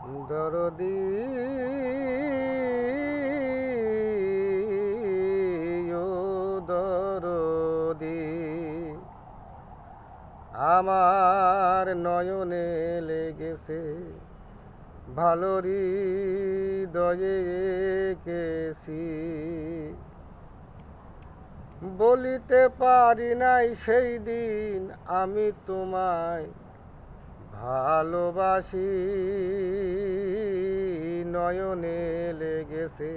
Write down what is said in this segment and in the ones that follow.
দরদি ও দরদি আমার নয়নে লেগেছে ভালো হৃদয়ে কেছি বলিতে পারি নাই সেই দিন আমি তোমায় ভালোবাসি নয়নে লেগেছে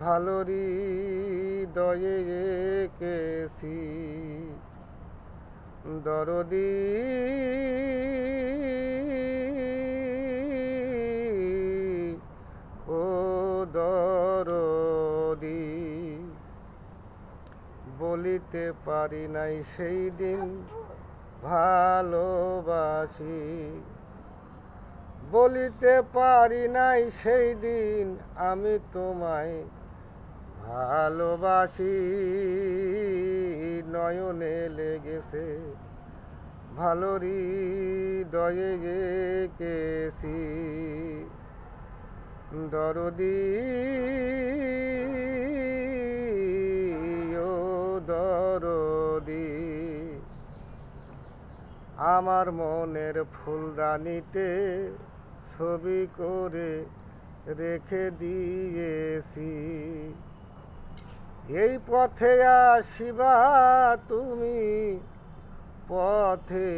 ভালো হৃদয়ে কেছি দরদি ও দরদি বলিতে পারি নাই সেই দিন ভালোবাসি বলিতে পারি নাই সেই দিন আমি তোমায় ভালোবাসি নয়নে লেগেছে ভালো হৃদয়ে কেছি দরদি ও দরদি আমার মনের ফুলদানিতে ছবি করে রেখে দিয়েছি এই পথে আসিবা তুমি পথে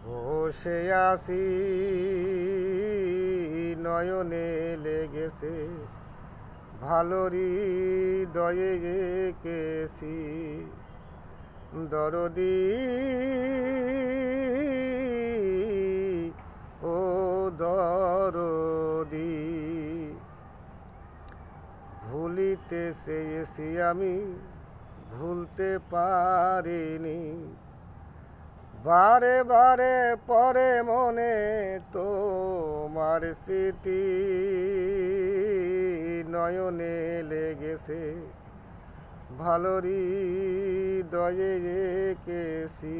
বসে আসি নয়নে লেগেছে ভালো হৃদয়ে কেছি দরদি ও দরদি ভুলিতে চেয়েছি আমি ভুলতে পারিনি বারে বারে পরে মনে তোমার স্মৃতি নয়নে লেগেছে ভালো হৃদয়ে কেছি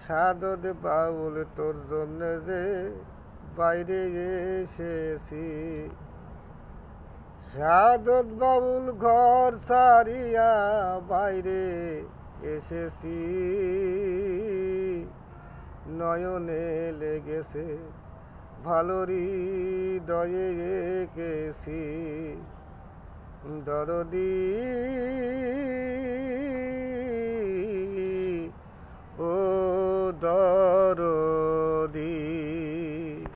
সাদত বাউল তোর জন্য যে বাইরে এসেছি সাদত বাউল ঘর সারিয়া বাইরে এসেছি নয়নে লেগেছে ভালো হৃদয়ে কেছি দরদি ও দরদি।